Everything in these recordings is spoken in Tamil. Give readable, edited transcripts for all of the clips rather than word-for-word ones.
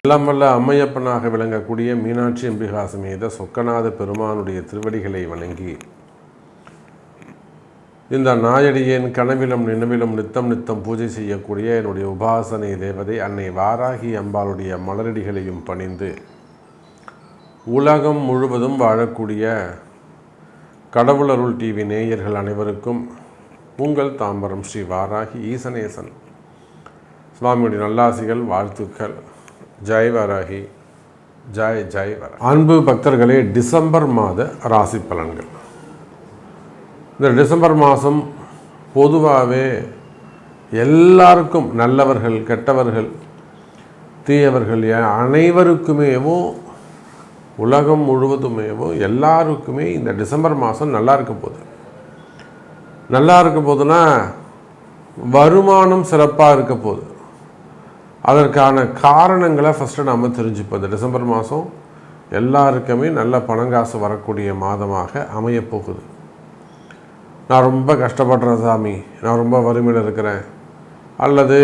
எல்லாம் வல்ல அம்மையப்பனாக விளங்கக்கூடிய மீனாட்சி அம்பிகா சமேத சொக்கநாத பெருமானுடைய திருவடிகளை வணங்கி இந்த நாயடியேன் கனவிலும் நினைவிலும் நித்தம் நித்தம் பூஜை செய்யக்கூடிய என்னுடைய உபாசனை தேவதை அன்னை வாராகி அம்பாளுடைய மலரடிகளையும் பணிந்து உலகம் முழுவதும் வாழக்கூடிய கடவுளருள் டிவி நேயர்கள் அனைவருக்கும் உங்கள் தாம்பரம் ஸ்ரீ வாராகி ஈசனேசன் சுவாமியுடைய நல்லாசிகள், வாழ்த்துக்கள். ஜெய் வாராகி, ஜெய் ஜெய் வாராகி. அன்பு பக்தர்களே, டிசம்பர் மாத ராசி பலன்கள். இந்த டிசம்பர் மாதம் பொதுவாகவே எல்லாருக்கும், நல்லவர்கள் கெட்டவர்கள் தீயவர்கள் அனைவருக்குமேவும் உலகம் முழுவதுமேவும் எல்லாருக்குமே இந்த டிசம்பர் மாதம் நல்லா இருக்க போகுது. நல்லா இருக்க போகுதுன்னா வருமானம் சிறப்பாக இருக்க போகுது. அதற்கான காரணங்களை ஃபஸ்ட்டு நம்ம தெரிஞ்சுப்போம். இந்த டிசம்பர் மாதம் எல்லாருக்குமே நல்ல பணங்காசு வரக்கூடிய மாதமாக அமையப்போகுது. நான் ரொம்ப கஷ்டப்படுறேன் சாமி, நான் ரொம்ப வறுமையில் இருக்கிறேன், அல்லது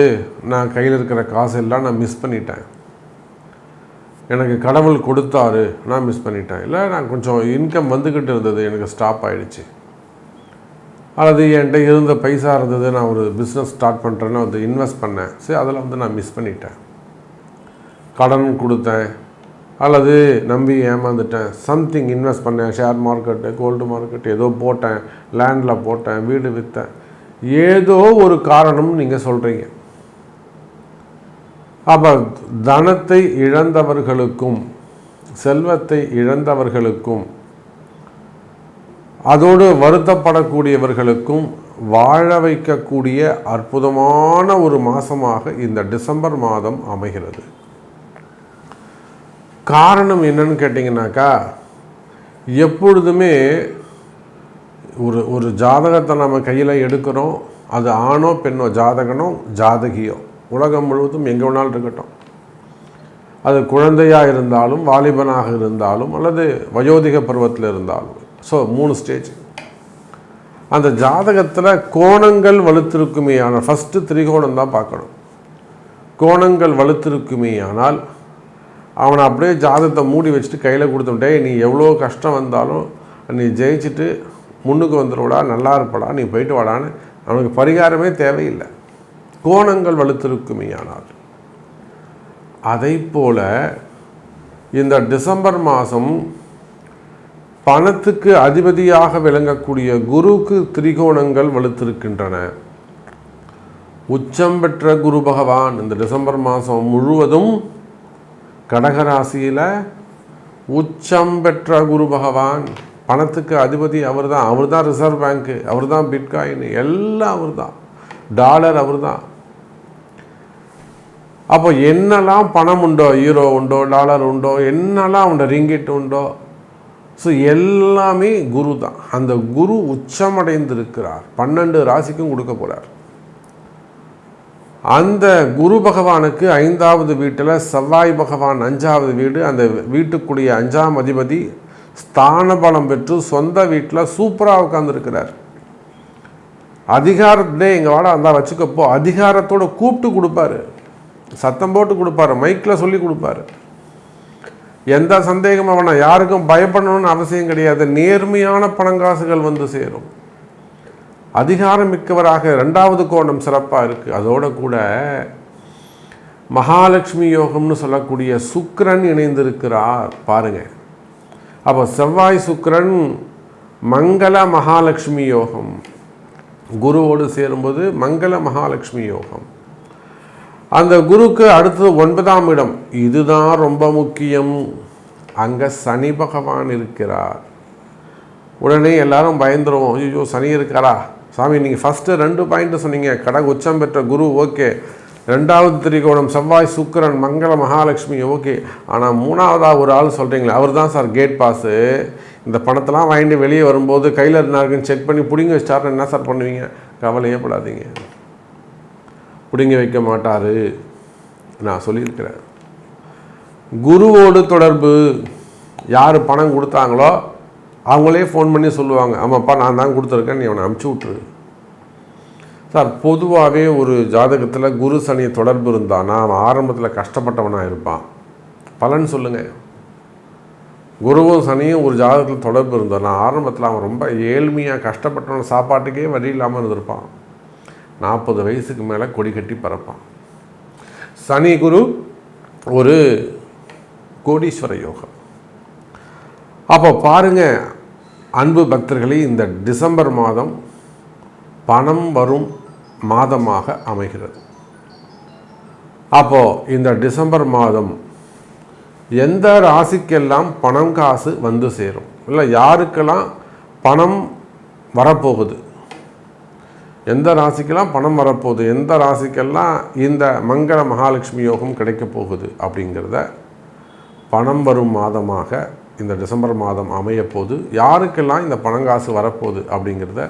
நான் கையில் இருக்கிற காசு எல்லாம் நான் மிஸ் பண்ணிட்டேன், எனக்கு கடவுள் கொடுத்தாரு நான் மிஸ் பண்ணிட்டேன், இல்லை நான் கொஞ்சம் இன்கம் வந்துக்கிட்டு இருந்தது எனக்கு ஸ்டாப் ஆகிடுச்சு, அல்லது என்கிட்ட இருந்த பைசா இருந்தது, நான் ஒரு பிஸ்னஸ் ஸ்டார்ட் பண்ணுறேன்னு வந்து இன்வெஸ்ட் பண்ணேன், சரி அதில் நான் மிஸ் பண்ணிட்டேன், கடன் கொடுத்தேன், அல்லது நம்பி ஏமாந்துட்டேன், சம்திங் இன்வெஸ்ட் பண்ணேன், ஷேர் மார்க்கெட்டு, கோல்டு மார்க்கெட்டு, ஏதோ போட்டேன், லேண்டில் போட்டேன், வீடு விற்றேன், ஏதோ ஒரு காரணம் நீங்கள் சொல்கிறீங்க. அப்போ தனத்தை இழந்தவர்களுக்கும் செல்வத்தை இழந்தவர்களுக்கும் அதோடு வருத்தப்படக்கூடியவர்களுக்கும் வாழ வைக்கக்கூடிய அற்புதமான ஒரு மாதமாக இந்த டிசம்பர் மாதம் அமைகிறது. காரணம் என்னன்னு கேட்டிங்கனாக்கா, எப்பொழுதுமே ஒரு ஜாதகத்தை நம்ம கையில் எடுக்கிறோம், அது ஆணோ பெண்ணோ, ஜாதகனோ ஜாதகியோ, உலகம் முழுவதும் எங்கே வேணாலும் இருக்கட்டும், அது குழந்தையாக இருந்தாலும் வாலிபனாக இருந்தாலும் அல்லது வயோதிக பருவத்தில் இருந்தாலும், ஸோ 3 ஸ்டேஜ். அந்த ஜாதகத்தில் கோணங்கள் வலுத்திருக்குமே ஆனால் ஃபஸ்ட்டு திரிகோணம் தான் பார்க்கணும். கோணங்கள் வலுத்திருக்குமே ஆனால் அவனை அப்படியே ஜாதகத்தை மூடி வச்சுட்டு கையில் கொடுத்துட்டே, நீ எவ்வளோ கஷ்டம் வந்தாலும் நீ ஜெயிச்சுட்டு முன்னுக்கு வந்துடுவடா, நல்லா இருப்படா, நீ போயிட்டு வாடான்னு அவனுக்கு பரிகாரமே தேவையில்லை. கோணங்கள் வலுத்திருக்குமே ஆனால். அதை போல் இந்த டிசம்பர் மாதம் பணத்துக்கு அதிபதியாக விளங்கக்கூடிய குருக்கு திரிகோணங்கள் வலுத்திருக்கின்றன. உச்சம் பெற்ற குரு பகவான் இந்த டிசம்பர் மாதம் முழுவதும் கடகராசியில் உச்சம் பெற்ற குரு பகவான், பணத்துக்கு அதிபதி அவர் தான் ரிசர்வ் பேங்க்கு, அவர் தான் பிட்காயின், எல்லாம் அவர் தான், டாலர் அவர் தான். அப்போ என்னெல்லாம் பணம் உண்டோ, யூரோ உண்டோ, டாலர் உண்டோ, என்னெல்லாம் உண்டோ, ரிங்கிட் உண்டோ, ஸோ எல்லாமே குரு தான். அந்த குரு உச்சமடைந்திருக்கிறார், 12 ராசிக்கும் கொடுக்க போகிறார். அந்த குரு பகவானுக்கு 5வது வீட்டில் செவ்வாய் பகவான் 5வது வீடு, அந்த வீட்டுக்குரிய 5ஆம் அதிபதி ஸ்தான பலம் பெற்று சொந்த வீட்டில் சூப்பராக உட்கார்ந்துருக்கிறார். அதிகாரத்திலே எங்கள் வாட அந்த வச்சுக்கப்போ அதிகாரத்தோடு கூப்பிட்டு கொடுப்பாரு, சத்தம் போட்டு கொடுப்பாரு, மைக்கில் சொல்லி கொடுப்பாரு. எந்த சந்தேகமும் வேணாம், யாருக்கும் பயப்படணும்னு அவசியம் கிடையாது. நேர்மையான பணங்காசுகள் வந்து சேரும். அதிகாரம் மிக்கவராக 2வது கோணம் சிறப்பாக இருக்குது. அதோட கூட மகாலட்சுமி யோகம்னு சொல்லக்கூடிய சுக்கிரன் இணைந்திருக்கிறார் பாருங்க. அப்போ செவ்வாய் சுக்கிரன் மங்கள மகாலட்சுமி யோகம், குருவோடு சேரும்போது மங்கள மகாலட்சுமி யோகம். அந்த குருக்கு அடுத்தது 9ஆம் இடம், இதுதான் ரொம்ப முக்கியம். அங்கே சனி பகவான் இருக்கிறார். உடனே எல்லாரும் பயந்துருவோம், ஐயோ சனி இருக்காரா சாமி, நீங்கள் ஃபஸ்ட்டு 2 பாயிண்ட்டு சொன்னீங்க, கடக உச்சம் பெற்ற குரு ஓகே, 2வது திரிகோணம் செவ்வாய் சுக்கிரன் மங்கள மகாலட்சுமி ஓகே, ஆனால் 3வதாக ஒரு ஆள் சொல்கிறீங்களே, அவர் தான் சார் கேட் பாஸு, இந்த பணத்தெல்லாம் வாங்கிட்டு வெளியே வரும்போது கையில் இருந்தாருக்குன்னு செக் பண்ணி பிடிங்க வச்சாருன்னு என்ன சார் பண்ணுவீங்க? கவலையே படாதீங்க, பிடிங்க வைக்க மாட்டார். நான் சொல்லியிருக்கிறேன். குருவோடு தொடர்பு, யார் பணம் கொடுத்தாங்களோ அவங்களே ஃபோன் பண்ணி சொல்லுவாங்க, ஆமாப்பா நான் தான் கொடுத்துருக்கேன், நீ அவனை அமுச்சு விட்ரு. சார் பொதுவாகவே ஒரு ஜாதகத்தில் குரு சனி தொடர்பு இருந்தானா அவன் ஆரம்பத்தில் கஷ்டப்பட்டவனாக இருப்பான். பலன் சொல்லுங்கள். குருவும் சனியும் ஒரு ஜாதகத்தில் தொடர்பு இருந்தோம். நான் ஆரம்பத்தில் அவன் ரொம்ப ஏழ்மையாக கஷ்டப்பட்டவன, சாப்பாட்டுக்கே வழி இல்லாமல் இருந்திருப்பான். 40 வயசுக்கு மேலே கொடி கட்டி பறப்பான். சனி குரு ஒரு கோடீஸ்வர யோகம். அப்போ பாருங்கள் அன்பு பக்தர்களே, இந்த டிசம்பர் மாதம் பணம் வரும் மாதமாக அமைகிறது. அப்போது இந்த டிசம்பர் மாதம் எந்த ராசிக்கெல்லாம் பணம் காசு வந்து சேரும், இல்லை யாருக்கெல்லாம் பணம் வரப்போகுது, எந்த ராசிக்கெல்லாம் பணம் வரப்போகுது, எந்த ராசிக்கெல்லாம் இந்த மங்கள மகாலட்சுமி யோகம் கிடைக்க போகுது அப்படிங்கிறத, பணம் வரும் மாதமாக இந்த டிசம்பர் மாதம் அமையப்போகுது, யாருக்கெல்லாம் இந்த பணங்காசு வரப்போகுது அப்படிங்கிறத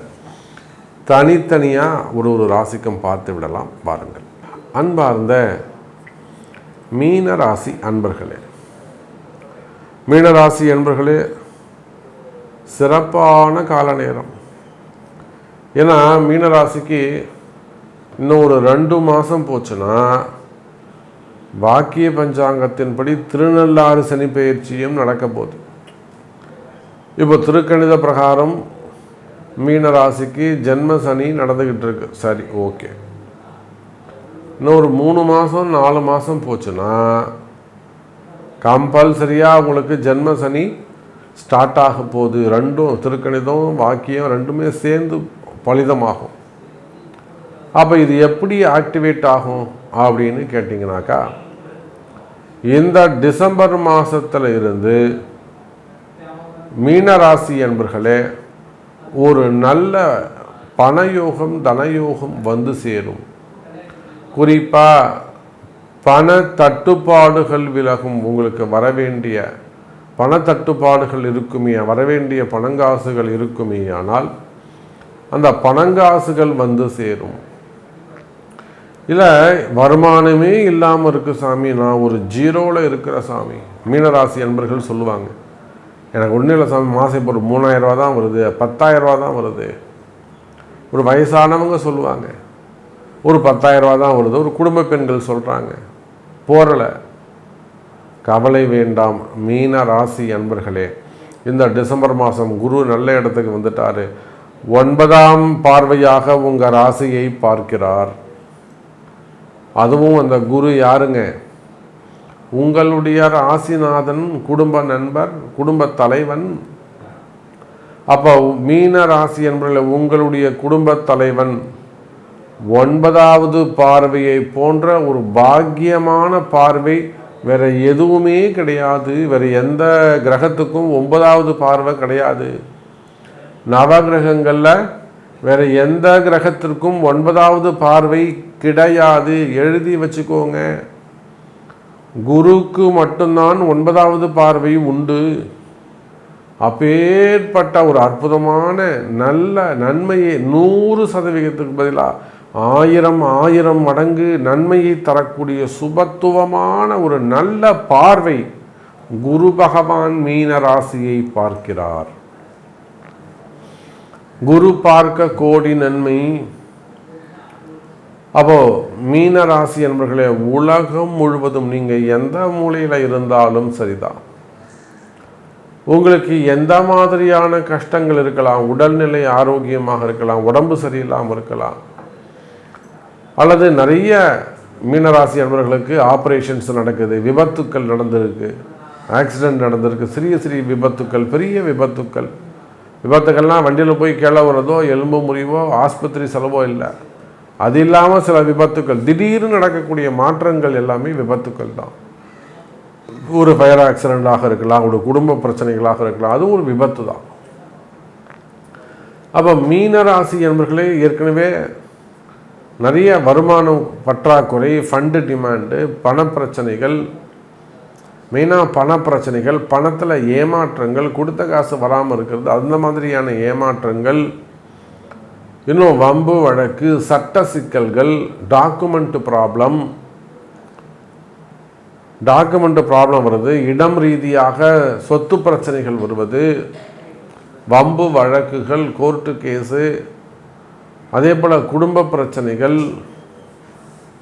தனித்தனியாக ஒரு ராசிக்கும் பார்த்து விடலாம். பாருங்கள். அன்பார்ந்த மீன ராசி அன்பர்களே, மீனராசி அன்பர்களே, சிறப்பான கால நேரம். ஏன்னா மீனராசிக்கு இன்னும் ஒரு 2 மாதம் போச்சுன்னா வாக்கிய பஞ்சாங்கத்தின்படி திருநள்ளாறு சனி பெயர்ச்சியும் நடக்க போகுது. இப்போ திருக்கணித பிரகாரம் மீனராசிக்கு ஜென்ம சனி நடந்துக்கிட்டு இருக்கு. சரி, ஓகே. இன்னும் ஒரு 3 மாதம் 4 மாதம் போச்சுன்னா கம்பல்சரியாக உங்களுக்கு ஜென்ம சனி ஸ்டார்ட் ஆக போகுது. ரெண்டும் திருக்கணிதம் வாக்கியம் ரெண்டுமே சேர்ந்து பலிதமாகும். அப்போ இது எப்படி ஆக்டிவேட் ஆகும் அப்படின்னு கேட்டிங்கனாக்கா, இந்த டிசம்பர் மாதத்தில் இருந்து மீனராசி என்பர்களே ஒரு நல்ல பணயோகம் தனயோகம் வந்து சேரும். குறிப்பாக பண தட்டுப்பாடுகள் விலகும். உங்களுக்கு வரவேண்டிய பண தட்டுப்பாடுகள் இருக்குமே, வரவேண்டிய பணங்காசுகள் இருக்குமே, ஆனால் அந்த பணங்காசுகள் வந்து சேரும். இல்லை வருமானமே இல்லாமல் இருக்கு சாமி, நான் ஒரு ஜீரோவில் இருக்கிற சாமி, மீனராசி என்பர்கள் சொல்லுவாங்க. எனக்கு ஒன்றும் இல்லை சாமி, மாதம் இப்போ ஒரு 3000 ரூபா தான் வருது, 10,000 ரூபா தான் வருது. ஒரு வயசானவங்க சொல்லுவாங்க ஒரு 10,000 ரூபா தான் வருது. ஒரு குடும்ப பெண்கள் சொல்கிறாங்க. போரலை. கவலை வேண்டாம் மீன ராசி அன்பர்களே. இந்த டிசம்பர் மாதம் குரு நல்ல இடத்துக்கு வந்துட்டார். 9ஆம் பார்வையாக உங்கள் ராசியை பார்க்கிறார். அதுவும் அந்த குரு யாருங்க? உங்களுடைய ராசிநாதன், குடும்ப நண்பர், குடும்ப தலைவன். அப்போ மீன ராசி என்பவர்களே, உங்களுடைய குடும்ப தலைவன் 9வது பார்வையை போன்ற ஒரு பாக்கியமான பார்வை வேற எதுவுமே கிடையாது. வேற எந்த கிரகத்துக்கும் 9வது பார்வை கிடையாது. நவகிரகங்களில் வேற எந்த கிரகத்திற்கும் 9வது பார்வை கிடையாது. எழுதி வச்சுக்கோங்க. குருக்கு மட்டும்தான் 9வது பார்வை உண்டு. அப்பேற்பட்ட ஒரு அற்புதமான நல்ல நன்மையை 100% பதிலாக 1000 மடங்கு நன்மையை தரக்கூடிய சுபத்துவமான ஒரு நல்ல பார்வை குரு பகவான் மீன ராசியை பார்க்கிறார். குரு பார்க்க கோடி நன்மை. அப்போ மீன ராசி என்பவர்களே, உலகம் முழுவதும் நீங்கள் எந்த மூலையில் இருந்தாலும் சரிதான், உங்களுக்கு எந்த மாதிரியான கஷ்டங்கள் இருக்கலாம், உடல்நிலை ஆரோக்கியமாக இருக்கலாம், உடம்பு சரியில்லாமல் இருக்கலாம், அல்லது நிறைய மீனராசி அன்பர்களுக்கு ஆப்ரேஷன்ஸ் நடக்குது, விபத்துக்கள் நடந்திருக்கு, ஆக்சிடெண்ட் நடந்திருக்கு, சிறிய சிறிய விபத்துக்கள், பெரிய விபத்துக்கள்லாம் வண்டியில் போய் கீழே வரதோ, எலும்பு முறிவோ, ஆஸ்பத்திரி செலவோ இல்லை. அது இல்லாமல் சில விபத்துக்கள், திடீர்னு நடக்கக்கூடிய மாற்றங்கள் எல்லாமே விபத்துக்கள் தான். ஒரு ஃபயர் ஆக்சிடெண்ட்டாக இருக்கலாம், ஒரு குடும்ப பிரச்சனைகளாக இருக்கலாம், அதுவும் ஒரு விபத்து தான். அப்போ மீனராசி என்பவர்களே, ஏற்கனவே நிறைய வருமானம் பற்றாக்குறை, ஃபண்டு டிமாண்டு, பணப்பிரச்சனைகள், மெயினாக பணப்பிரச்சனைகள், பணத்தில் ஏமாற்றங்கள், கொடுத்த காசு வராமல் இருக்கிறது, அந்த மாதிரியான ஏமாற்றங்கள், இன்னும் வம்பு வழக்கு, சட்ட சிக்கல்கள், டாக்குமெண்ட் ப்ராப்ளம் வருது, இடம் ரீதியாக சொத்து பிரச்சனைகள் வருவது, வம்பு வழக்குகள், கோர்ட்டு கேஸு, அதே போல் குடும்ப பிரச்சனைகள்,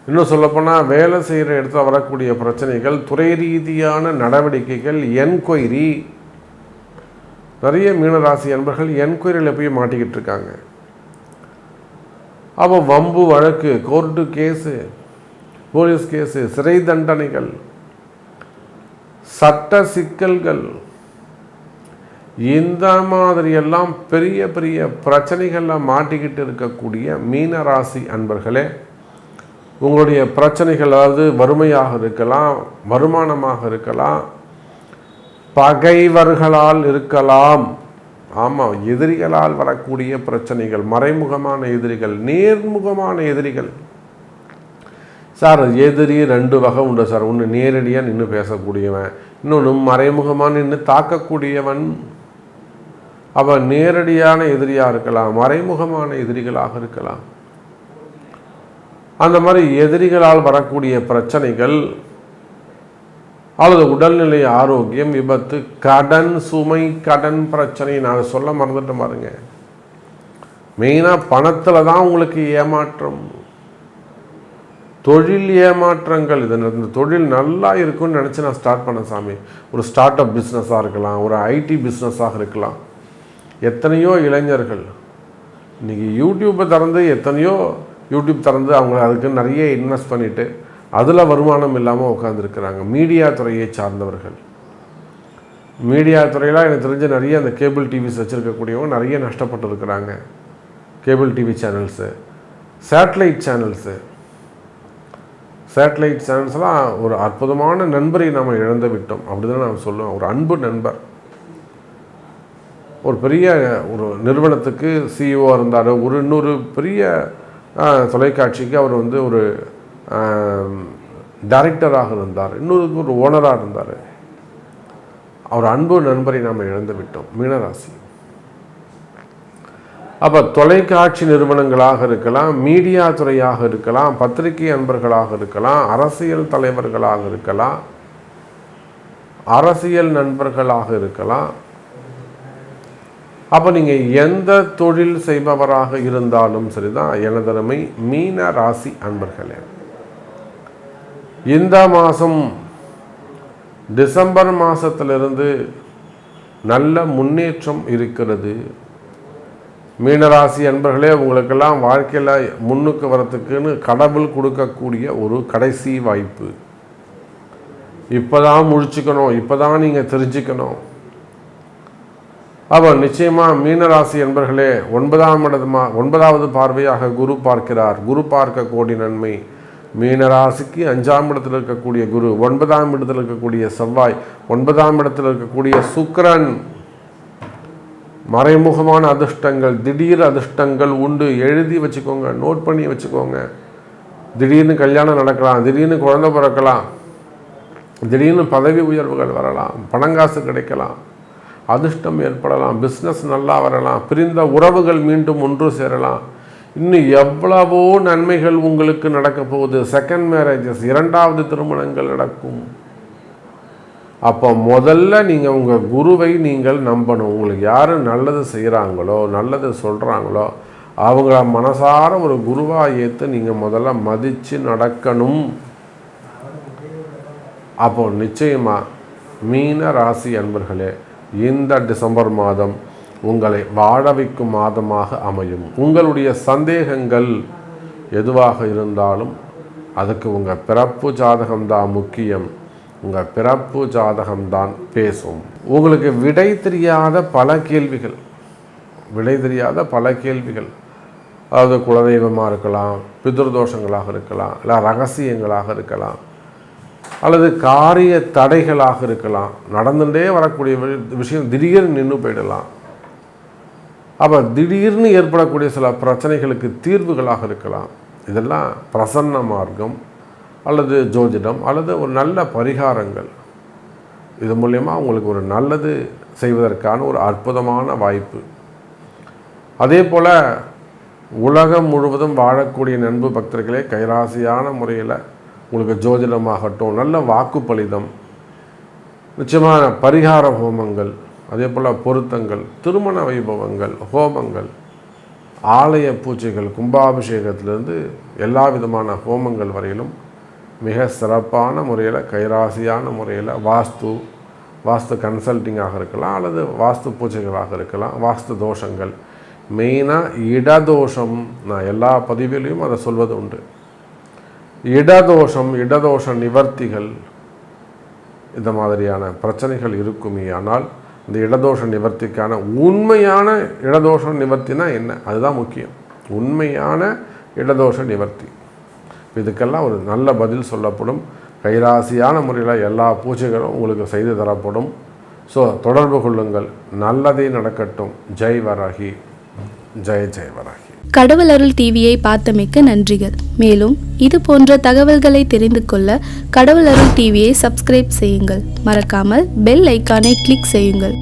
இன்னும் சொல்லப்போனால் வேலை செய்கிற இடத்துல வரக்கூடிய பிரச்சனைகள், துறை ரீதியான நடவடிக்கைகள், என்கொயரி. நிறைய மீனராசி அன்பர்கள் என்கொயரியில் போய் மாட்டிக்கிட்டு இருக்காங்க. அப்போ வம்பு வழக்கு, கோர்ட்டு கேஸு, போலீஸ் கேஸு, சிறை தண்டனைகள், சட்ட சிக்கல்கள், இந்த மாதிரியெல்லாம் பெரிய பெரிய பிரச்சனைகளில் மாட்டிக்கிட்டு இருக்கக்கூடிய மீனராசி அன்பர்களே, உங்களுடைய பிரச்சனைகள், அதாவது வறுமையாக இருக்கலாம், வருமானமாக இருக்கலாம், பகைவர்களால் இருக்கலாம். ஆமாம், எதிரிகளால் வரக்கூடிய பிரச்சனைகள், மறைமுகமான எதிரிகள், நேர்முகமான எதிரிகள். சார் எதிரி 2 வகை உண்டு சார். ஒன்று நேரடியாக நின்று பேசக்கூடியவன், இன்னொன்று மறைமுகமாக நின்று தாக்கக்கூடியவன். அவன் நேரடியான எதிரியாக இருக்கலாம், மறைமுகமான எதிரிகளாக இருக்கலாம். அந்த மாதிரி எதிரிகளால் வரக்கூடிய பிரச்சனைகள் அல்லது உடல்நிலை ஆரோக்கியம், விபத்து, கடன் சுமை, கடன் பிரச்சனை. நான் சொல்ல மறந்துட்டேன் பாருங்க. மெயினாக பணத்தில் தான் உங்களுக்கு ஏமாற்றம், தொழில் ஏமாற்றங்கள். இந்த தொழில் நல்லா இருக்குன்னு நினச்சி நான் ஸ்டார்ட் பண்ணேன் சாமி. ஒரு ஸ்டார்ட் அப் பிஸ்னஸாக இருக்கலாம், ஒரு ஐடி பிஸ்னஸாக இருக்கலாம். எத்தனையோ இளைஞர்கள் இன்றைக்கி யூடியூப்பை திறந்து, எத்தனையோ யூடியூப் திறந்து அவங்க அதுக்கு நிறைய இன்வெஸ்ட் பண்ணிவிட்டு அதில் வருமானம் இல்லாமல் உட்காந்துருக்கிறாங்க. மீடியா துறையை சார்ந்தவர்கள். மீடியா துறையில் எனக்கு தெரிஞ்ச நிறைய அந்த கேபிள் டிவிஸ் வச்சுருக்கக்கூடியவங்க நிறைய நஷ்டப்பட்டு இருக்கிறாங்க. கேபிள் டிவி சேனல்ஸு, சேட்டலைட் சேனல்ஸ்லாம் ஒரு அற்புதமான நண்பரை நாம் இழந்து விட்டோம். அப்படி தான் நான் சொல்லுவேன். ஒரு அன்பு நண்பர், ஒரு பெரிய ஒரு நிறுவனத்துக்கு சிஇஓ இருந்தார். இன்னொரு பெரிய தொலைக்காட்சிக்கு அவர் ஒரு டைரக்டராக இருந்தார். இன்னொருக்கு ஒரு ஓனராக இருந்தார். அவர் அன்பு நண்பரை நாம் இழந்து விட்டோம், மீனராசி. அப்போ தொலைக்காட்சி நிறுவனங்களாக இருக்கலாம், மீடியா துறையாக இருக்கலாம், பத்திரிகை அன்பர்களாக இருக்கலாம், அரசியல் தலைவர்களாக இருக்கலாம், அரசியல் நண்பர்களாக இருக்கலாம். அப்போ நீங்கள் எந்த தொழில் செய்பவராக இருந்தாலும் சரிதான் எனதருமை மீன ராசி அன்பர்களே. இந்த மாதம் டிசம்பர் மாதத்திலிருந்து நல்ல முன்னேற்றம் இருக்கிறது. மீனராசி அன்பர்களே, உங்களுக்கெல்லாம் வாழ்க்கையில் முன்னுக்கு வரத்துக்குன்னு கடவுள் கொடுக்கக்கூடிய ஒரு கடைசி வாய்ப்பு. இப்போ தான் முழிச்சுக்கணும், இப்போ தான் நீங்கள் தெரிஞ்சுக்கணும். அப்போ நிச்சயமாக மீனராசி என்பர்களே, 9வது பார்வையாக குரு பார்க்கிறார். குரு பார்க்க கோடி நன்மை. மீனராசிக்கு 5ஆம் இடத்தில் இருக்கக்கூடிய குரு, 9ஆம் இடத்தில் இருக்கக்கூடிய செவ்வாய், 9ஆம் இடத்தில் இருக்கக்கூடிய சுக்கிரன். மறைமுகமான அதிர்ஷ்டங்கள், திடீர் அதிர்ஷ்டங்கள் உண்டு. எழுதி வச்சுக்கோங்க, நோட் பண்ணி வச்சுக்கோங்க. திடீர்னு கல்யாணம் நடக்கலாம், திடீர்னு குழந்தை பிறக்கலாம், திடீர்னு பதவி உயர்வுகள் வரலாம், பணங்காசு கிடைக்கலாம், அதிர்ஷ்டம் ஏற்படலாம், பிஸ்னஸ் நல்லா வரலாம், பிரிந்த உறவுகள் மீண்டும் ஒன்று சேரலாம். இன்னும் எவ்வளவோ நன்மைகள் உங்களுக்கு நடக்க போகுது. செகண்ட் மேரேஜஸ், 2வது திருமணங்கள் நடக்கும். அப்போ முதல்ல நீங்கள் உங்கள் குருவை நீங்கள் நம்பணும். உங்களுக்கு யார் நல்லது செய்கிறாங்களோ, நல்லது சொல்கிறாங்களோ, அவங்கள மனசார ஒரு குருவாக ஏற்று நீங்கள் முதல்ல மதித்து நடக்கணும். அப்போ நிச்சயமாக மீன ராசி அன்பர்களே, இந்த டிசம்பர் மாதம் உங்களை வாழ வைக்கும் மாதமாக அமையும். உங்களுடைய சந்தேகங்கள் எதுவாக இருந்தாலும் அதுக்கு உங்கள் பிறப்பு ஜாதகம்தான் முக்கியம். உங்கள் பிறப்பு ஜாதகம்தான் பேசும். உங்களுக்கு விடை தெரியாத பல கேள்விகள், அதாவது குலதெய்வமாக இருக்கலாம், பித்ருதோஷங்களாக இருக்கலாம், இல்லை ரகசியங்களாக இருக்கலாம், அல்லது காரிய தடைகளாக இருக்கலாம். நடந்துகிட்டே வரக்கூடிய விஷயம் திடீர்னு நின்று போயிடலாம். அப்போ திடீர்னு ஏற்படக்கூடிய சில பிரச்சனைகளுக்கு தீர்வுகளாக இருக்கலாம். இதெல்லாம் பிரசன்ன மார்க்கம் அல்லது ஜோதிடம் அல்லது ஒரு நல்ல பரிகாரங்கள். இது மூலமா உங்களுக்கு ஒரு நல்லது செய்வதற்கான ஒரு அற்புதமான வாய்ப்பு. அதே போல் உலகம் முழுவதும் வாழக்கூடிய நண்பு பக்தர்களே, கைராசியான முறையில் உங்களுக்கு ஜோதிடமாகட்டும், நல்ல வாக்குப்பளிதம், நிச்சயமான பரிகார ஹோமங்கள், அதே போல் பொருத்தங்கள், திருமண வைபவங்கள், ஹோமங்கள், ஆலய பூஜைகள், கும்பாபிஷேகத்திலிருந்து எல்லா விதமான ஹோமங்கள் வரையிலும் மிக சிறப்பான முறையில், கைராசியான முறையில் வாஸ்து கன்சல்டிங்காக இருக்கலாம், அல்லது வாஸ்து பூஜைகளாக இருக்கலாம். வாஸ்து தோஷங்கள், மெயினாக இடதோஷம், நான் எல்லா பதிவிலையும் அதை சொல்வது உண்டு. இடதோஷ நிவர்த்திகள், இந்த மாதிரியான பிரச்சனைகள் இருக்குமே. ஆனால் இந்த இடதோஷ நிவர்த்திக்கான உண்மையான இடதோஷ நிவர்த்தினா என்ன, அதுதான் முக்கியம். உண்மையான இடதோஷ நிவர்த்தி, இதுக்கெல்லாம் ஒரு நல்ல பதில் சொல்லப்படும். கைராசியான முறையில் எல்லா பூஜைகளும் உங்களுக்கு செய்து தரப்படும். ஸோ தொடர்பு கொள்ளுங்கள். நல்லதே நடக்கட்டும். ஜெய் வராகி, ஜெய் வராகி. கடவுள் அருள் டிவியை பார்த்தமைக்கு நன்றிகள். மேலும் இது போன்ற தகவல்களை தெரிந்து கொள்ள கடவுள் அருள் டிவியை சப்ஸ்கிரைப் செய்யுங்கள். மறக்காமல் பெல் ஐக்கானை கிளிக் செய்யுங்கள்.